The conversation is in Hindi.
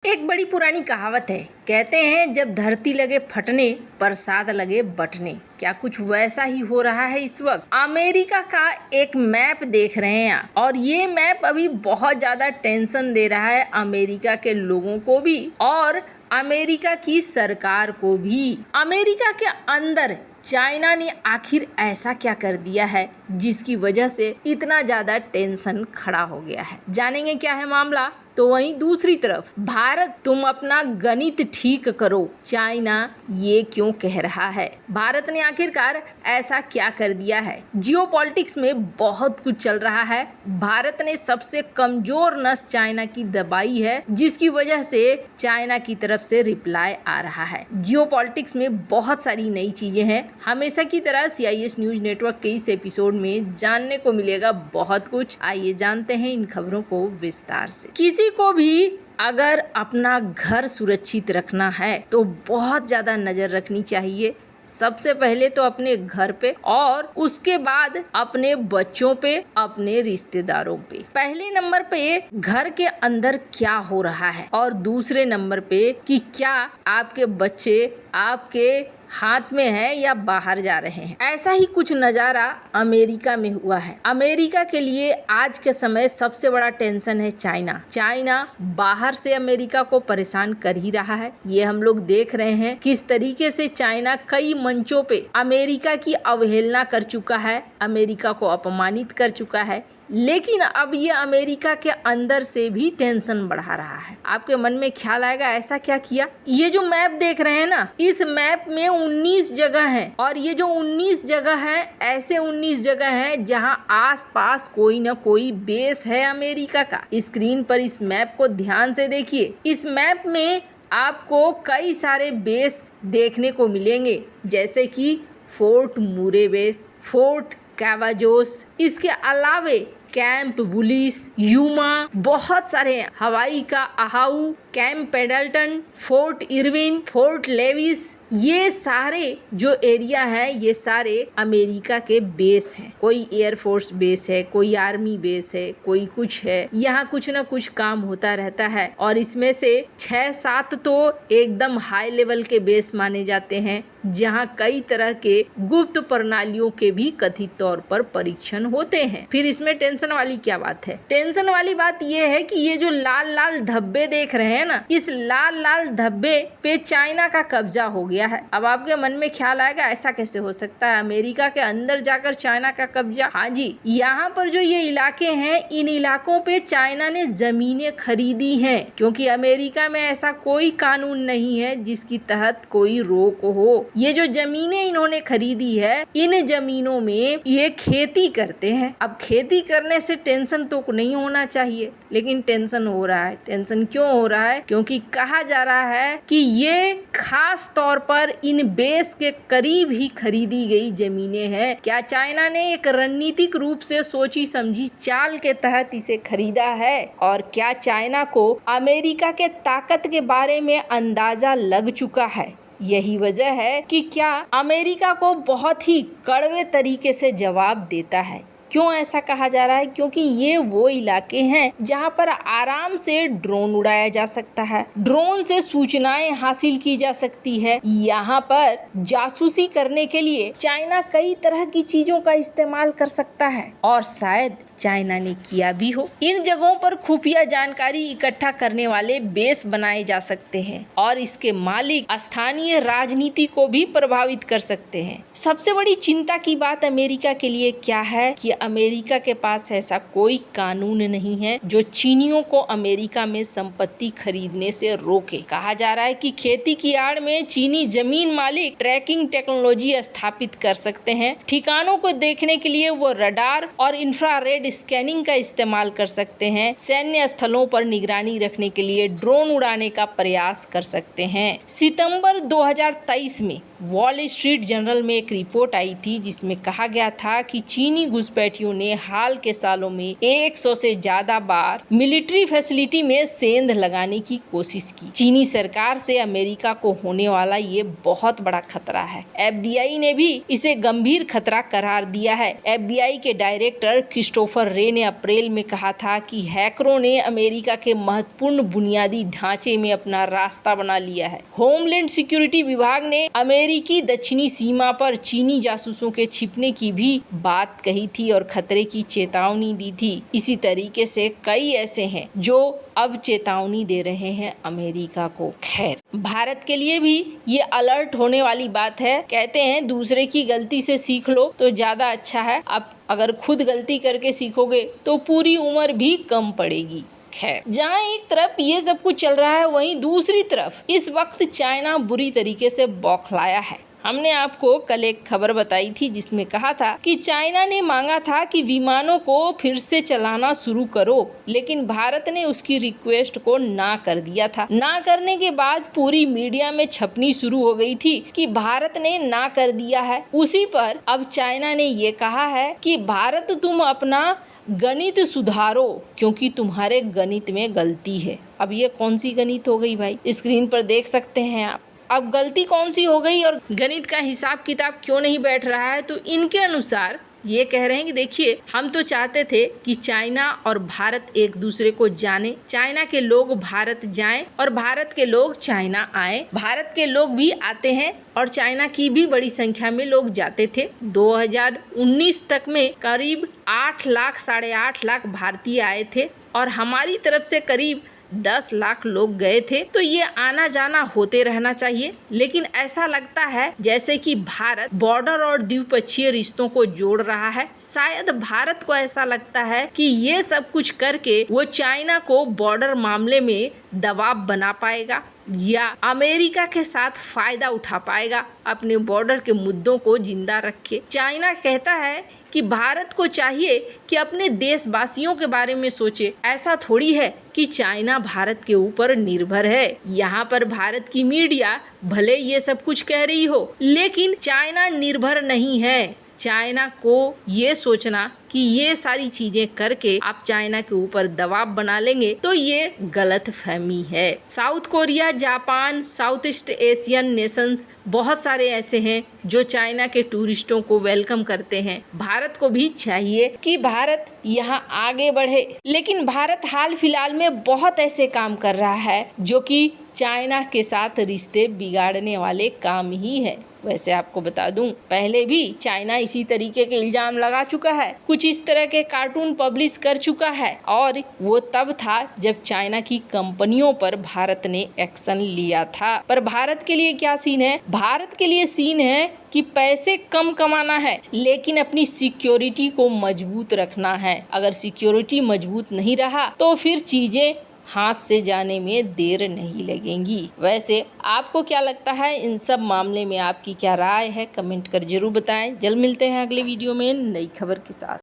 एक बड़ी पुरानी कहावत है। कहते हैं जब धरती लगे फटने प्रसाद लगे बटने। क्या कुछ वैसा ही हो रहा है इस वक्त। अमेरिका का एक मैप देख रहे हैं और ये मैप अभी बहुत ज्यादा टेंशन दे रहा है अमेरिका के लोगों को भी और अमेरिका की सरकार को भी। अमेरिका के अंदर चाइना ने आखिर ऐसा क्या कर दिया है जिसकी वजह से इतना ज्यादा टेंशन खड़ा हो गया है। जानेंगे क्या है मामला। तो वहीं दूसरी तरफ भारत तुम अपना गणित ठीक करो, चाइना ये क्यों कह रहा है। भारत ने आखिरकार ऐसा क्या कर दिया है। जियोपॉलिटिक्स में बहुत कुछ चल रहा है। भारत ने सबसे कमजोर नस चाइना की दबाई है जिसकी वजह से चाइना की तरफ से रिप्लाई आ रहा है। जियोपॉलिटिक्स में बहुत सारी नई चीजें हैं। हमेशा की तरह CIS न्यूज नेटवर्क के इस एपिसोड में जानने को मिलेगा बहुत कुछ। आइए जानते हैं इन खबरों को विस्तार से। किसी को भी अगर अपना घर सुरक्षित रखना है तो बहुत ज्यादा नजर रखनी चाहिए। सबसे पहले तो अपने घर पे और उसके बाद अपने बच्चों पे, अपने रिश्तेदारों पे। पहले नंबर पे घर के अंदर क्या हो रहा है और दूसरे नंबर पे कि क्या आपके बच्चे आपके हाथ में है या बाहर जा रहे हैं। ऐसा ही कुछ नजारा अमेरिका में हुआ है। अमेरिका के लिए आज के समय सबसे बड़ा टेंशन है चाइना बाहर से अमेरिका को परेशान कर ही रहा है। ये हम लोग देख रहे हैं किस तरीके से चाइना कई मंचों पे अमेरिका की अवहेलना कर चुका है, अमेरिका को अपमानित कर चुका है। लेकिन अब ये अमेरिका के अंदर से भी टेंशन बढ़ा रहा है। आपके मन में ख्याल आएगा ऐसा क्या किया। ये जो मैप देख रहे हैं ना, इस मैप में 19 जगह है और ये जो 19 जगह है, ऐसे 19 जगह है जहां आसपास कोई ना कोई बेस है अमेरिका का। स्क्रीन पर इस मैप को ध्यान से देखिए। इस मैप में आपको कई सारे बेस देखने को मिलेंगे जैसे कि फोर्ट मुरे बेस, फोर्ट कैवाजोस, इसके अलावे कैंप बुलिस, यूमा, बहुत सारे हैं। हवाई का Oahu, camp Pendleton, fort Irwin, fort Lewis, ये सारे जो एरिया है ये सारे अमेरिका के बेस हैं। कोई एयरफोर्स बेस है, कोई आर्मी बेस है, कोई कुछ है। यहाँ कुछ ना कुछ काम होता रहता है और इसमें से 6-7 तो एकदम हाई लेवल के बेस माने जाते हैं जहाँ कई तरह के गुप्त प्रणालियों के भी कथित तौर पर परीक्षण होते हैं। फिर इसमें टेंशन वाली क्या बात है। टेंशन वाली बात यह है कि ये जो लाल लाल धब्बे देख रहे हैं ना, इस लाल लाल धब्बे पे चाइना का कब्जा हो गया है। अब आपके मन में ख्याल आएगा ऐसा कैसे हो सकता है, अमेरिका के अंदर जाकर चाइना का कब्जा। हाँ जी, यहाँ पर जो ये इलाके हैं, इन इलाकों पे चाइना ने जमीनें खरीदी हैं क्योंकि अमेरिका में ऐसा कोई कानून नहीं है जिसकी तहत कोई रोक हो। ये जो जमीनें इन्होंने खरीदी है, इन जमीनों में ये खेती करते हैं। अब खेती करने से टेंशन तो नहीं होना चाहिए, लेकिन टेंशन हो रहा है। टेंशन क्यों हो रहा है? क्योंकि कहा जा रहा है कि ये खास तौर पर इन बेस के करीब ही खरीदी गई जमीनें हैं। क्या चाइना ने एक रणनीतिक रूप से सोची समझी चाल के तहत इसे खरीदा है? और क्या चाइना को अमेरिका के ताकत के बारे में अंदाजा लग चुका है? यही वजह है कि क्या अमेरिका को बहुत ही कड़वे तरीके से जवाब देता है। क्यों ऐसा कहा जा रहा है? क्योंकि ये वो इलाके हैं जहां पर आराम से ड्रोन उड़ाया जा सकता है, ड्रोन से सूचनाएं हासिल की जा सकती है। यहाँ पर जासूसी करने के लिए चाइना कई तरह की चीजों का इस्तेमाल कर सकता है और शायद चाइना ने किया भी हो। इन जगहों पर खुफिया जानकारी इकट्ठा करने वाले बेस बनाए जा सकते हैं और इसके मालिक स्थानीय राजनीति को भी प्रभावित कर सकते हैं। सबसे बड़ी चिंता की बात अमेरिका के लिए क्या है कि अमेरिका के पास ऐसा कोई कानून नहीं है जो चीनियों को अमेरिका में संपत्ति खरीदने से रोके। कहा जा रहा है कि खेती की आड़ में चीनी जमीन मालिक ट्रैकिंग टेक्नोलॉजी स्थापित कर सकते हैं। ठिकानों को देखने के लिए वो रडार और इंफ्रारेड स्कैनिंग का इस्तेमाल कर सकते हैं। सैन्य स्थलों पर निगरानी रखने के लिए ड्रोन उड़ाने का प्रयास कर सकते हैं। सितंबर 2023 में वॉल स्ट्रीट जर्नल में एक रिपोर्ट आई थी जिसमें कहा गया था कि चीनी घुसपैठियों ने हाल के सालों में 100 से ज्यादा बार मिलिट्री फैसिलिटी में सेंध लगाने की कोशिश की। चीनी सरकार से अमेरिका को होने वाला ये बहुत बड़ा खतरा है। FBI ने भी इसे गंभीर खतरा करार दिया है। FBI के डायरेक्टर क्रिस्टोफर रे ने अप्रैल में कहा था कि हैकरों ने अमेरिका के महत्वपूर्ण बुनियादी ढांचे में अपना रास्ता बना लिया है। होमलैंड सिक्योरिटी विभाग ने अमेरिकी दक्षिणी सीमा पर चीनी जासूसों के छिपने की भी बात कही थी और खतरे की चेतावनी दी थी। इसी तरीके से कई ऐसे हैं जो अब चेतावनी दे रहे हैं अमेरिका को। खैर, भारत के लिए भी ये अलर्ट होने वाली बात है। कहते हैं दूसरे की गलती से सीख लो तो ज्यादा अच्छा है। अब अगर खुद गलती करके सीखोगे तो पूरी उम्र भी कम पड़ेगी। खैर, जहाँ एक तरफ ये सब कुछ चल रहा है वहीं दूसरी तरफ इस वक्त चाइना बुरी तरीके से बौखलाया है। हमने आपको कल एक खबर बताई थी जिसमें कहा था कि चाइना ने मांगा था कि विमानों को फिर से चलाना शुरू करो, लेकिन भारत ने उसकी रिक्वेस्ट को ना कर दिया था। ना करने के बाद पूरी मीडिया में छपनी शुरू हो गई थी कि भारत ने ना कर दिया है। उसी पर अब चाइना ने ये कहा है कि भारत तुम अपना गणित सुधारो क्योंकि तुम्हारे गणित में गलती है। अब ये कौन सी गणित हो गई भाई? स्क्रीन पर देख सकते हैं आप। अब गलती कौन सी हो गई और गणित का हिसाब किताब क्यों नहीं बैठ रहा है? तो इनके अनुसार ये कह रहे हैं कि देखिए, हम तो चाहते थे कि चाइना और भारत एक दूसरे को जाने, चाइना के लोग भारत जाएं और भारत के लोग चाइना आए। भारत के लोग भी आते हैं और चाइना की भी बड़ी संख्या में लोग जाते थे। 2019 तक में करीब 8 लाख 8.5 लाख भारतीय आए थे और हमारी तरफ से करीब 10 लाख लोग गए थे। तो ये आना जाना होते रहना चाहिए, लेकिन ऐसा लगता है जैसे कि भारत बॉर्डर और द्विपक्षीय रिश्तों को जोड़ रहा है। शायद भारत को ऐसा लगता है कि ये सब कुछ करके वो चाइना को बॉर्डर मामले में दबाव बना पाएगा या अमेरिका के साथ फायदा उठा पाएगा, अपने बॉर्डर के मुद्दों को जिंदा रखे। चाइना कहता है कि भारत को चाहिए कि अपने देशवासियों के बारे में सोचे। ऐसा थोड़ी है कि चाइना भारत के ऊपर निर्भर है। यहाँ पर भारत की मीडिया भले ये सब कुछ कह रही हो, लेकिन चाइना निर्भर नहीं है। चाइना को ये सोचना कि ये सारी चीजें करके आप चाइना के ऊपर दबाव बना लेंगे तो ये गलत फहमी है। South Korea, Japan, south east Asian Nations बहुत सारे ऐसे हैं जो चाइना के टूरिस्टों को वेलकम करते हैं। भारत को भी चाहिए कि भारत यहाँ आगे बढ़े, लेकिन भारत हाल फिलहाल में बहुत ऐसे काम कर रहा है जो कि चाइना के साथ रिश्ते बिगाड़ने वाले काम ही है। वैसे आपको बता दूं, पहले भी चाइना इसी तरीके के इल्जाम लगा चुका है, कुछ इस तरह के कार्टून पब्लिश कर चुका है और वो तब था जब चाइना की कंपनियों पर भारत ने एक्शन लिया था। पर भारत के लिए क्या सीन है? भारत के लिए सीन है कि पैसे कम कमाना है लेकिन अपनी सिक्योरिटी को मजबूत रखना है। अगर सिक्योरिटी मजबूत नहीं रहा तो फिर चीजें हाथ से जाने में देर नहीं लगेंगी। वैसे आपको क्या लगता है इन सब मामले में? आपकी क्या राय है? कमेंट कर जरूर बताएं। जल्द मिलते हैं अगले वीडियो में नई खबर के साथ।